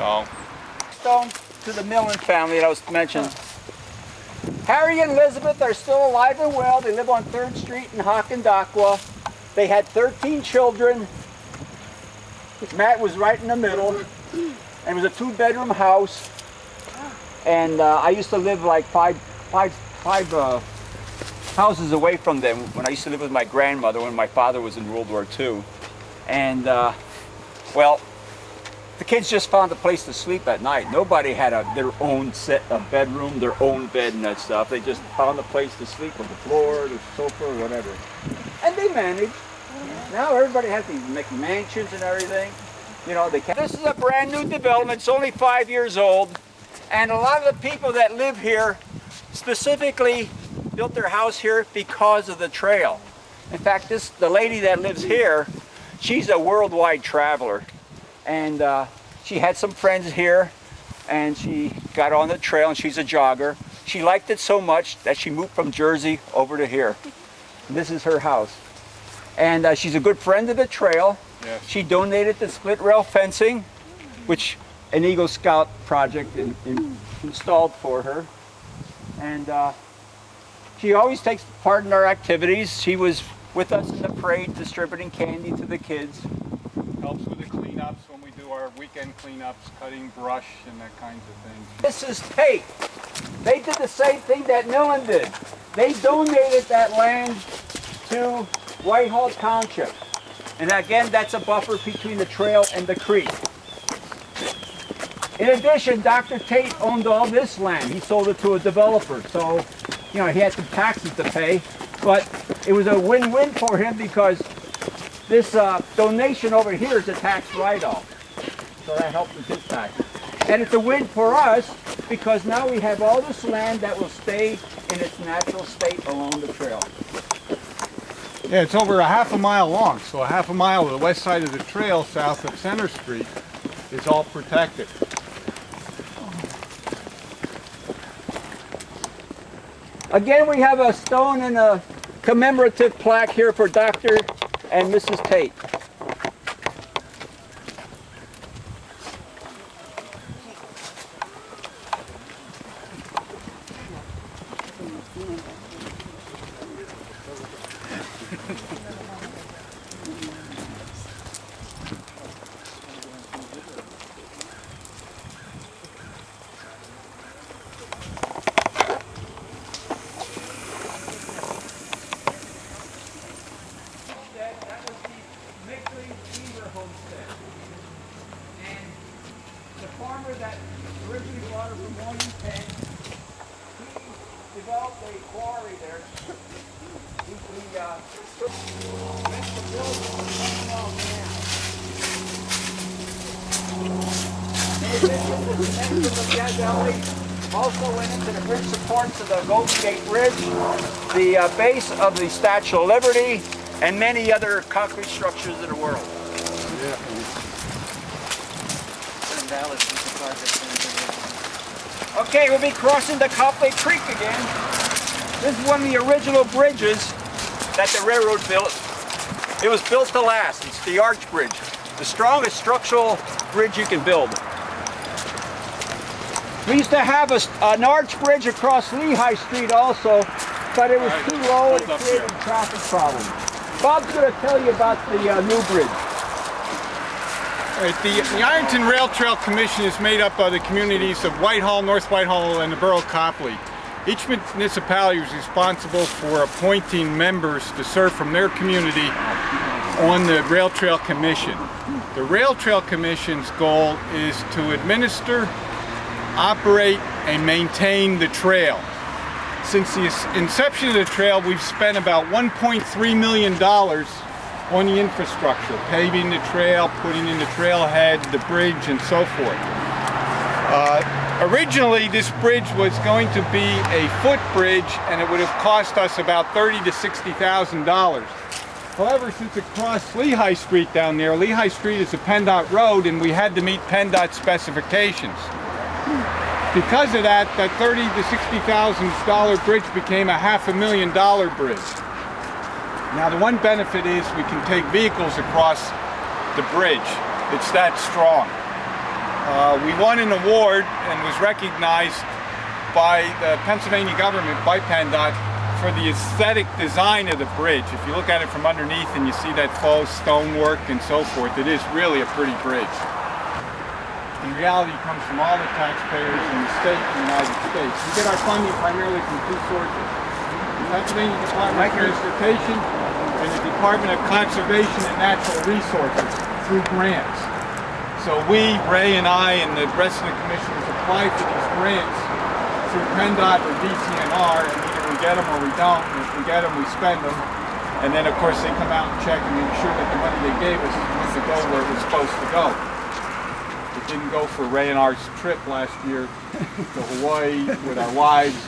No. Stone to the Millen family that I was mentioned. Harry and Elizabeth are still alive and well. They live on 3rd Street in Hockendauqua. They had 13 children. Matt was right in the middle. And it was a 2-bedroom house. And I used to live like five houses away from them when I used to live with my grandmother when my father was in World War II. And well, the kids just found a place to sleep at night. Nobody had their own bedroom, their own bed and that stuff. They just found a place to sleep on the floor, the sofa, or whatever. And they managed. Now everybody has these McMansions and everything. You know, they can't. This is a brand new development. It's only 5 years old. And a lot of the people that live here specifically built their house here because of the trail. In fact, the lady that lives here, she's a worldwide traveler. And she had some friends here, and she got on the trail, and she's a jogger. She liked it so much that she moved from Jersey over to here. And this is her house. And she's a good friend of the trail. Yes. She donated the split rail fencing, which an Eagle Scout project installed for her. And she always takes part in our activities. She was with us in the parade distributing candy to the kids. Helps with the cleanups when we do our weekend cleanups, cutting brush and that kinds of things. This is Tate. They did the same thing that Millen did. They donated that land to Whitehall Township. And again, that's a buffer between the trail and the creek. In addition, Dr. Tate owned all this land. He sold it to a developer. So, you know, he had some taxes to pay. But it was a win-win for him because this donation over here is a tax write-off. So that helped with his taxes. And it's a win for us because now we have all this land that will stay in its natural state along the trail. Yeah, it's over a half a mile long, so a half a mile of the west side of the trail south of Center Street is all protected. Again, we have a stone and a commemorative plaque here for Dr. and Mrs. Tate. That originally brought her from Washington, he developed a quarry there. He went to build the Valley. Also went into the bridge supports of the Golden Gate Bridge, the base of the Statue of Liberty, and many other concrete structures in the world. Yeah. Okay, we'll be crossing the Copley Creek again. This is one of the original bridges that the railroad built. It was built to last. It's the arch bridge, the strongest structural bridge you can build. We used to have an arch bridge across Lehigh Street also, but it was too low and it created traffic problems. Bob's going to tell you about the new bridge. Right, the Ironton Rail Trail Commission is made up of the communities of Whitehall, North Whitehall, and the borough of Copley. Each municipality is responsible for appointing members to serve from their community on the Rail Trail Commission. The Rail Trail Commission's goal is to administer, operate, and maintain the trail. Since the inception of the trail, we've spent about $1.3 million on the infrastructure, paving the trail, putting in the trailhead, the bridge, and so forth. Originally, this bridge was going to be a footbridge, and it would have cost us about $30,000 to $60,000. However, since it crossed Lehigh Street down there, Lehigh Street is a PennDOT road, and we had to meet PennDOT specifications. Because of that, that $30,000 to $60,000 bridge became a $500,000 bridge. Now, the one benefit is we can take vehicles across the bridge. It's that strong. We won an award and was recognized by the Pennsylvania government, by PennDOT, for the aesthetic design of the bridge. If you look at it from underneath and you see that faux stonework and so forth, it is really a pretty bridge. In reality, it comes from all the taxpayers in the state and the United States. We get our funding primarily from two sources: the Pennsylvania Department of Transportation and the Department of Conservation and Natural Resources through grants. So we, Ray and I, and the rest of the commissioners apply for these grants through PennDOT or DCNR, and either we get them or we don't. And if we get them, we spend them. And then, of course, they come out and check and make sure that the money they gave us was to go where it was supposed to go. It didn't go for Ray and our trip last year to Hawaii with our wives.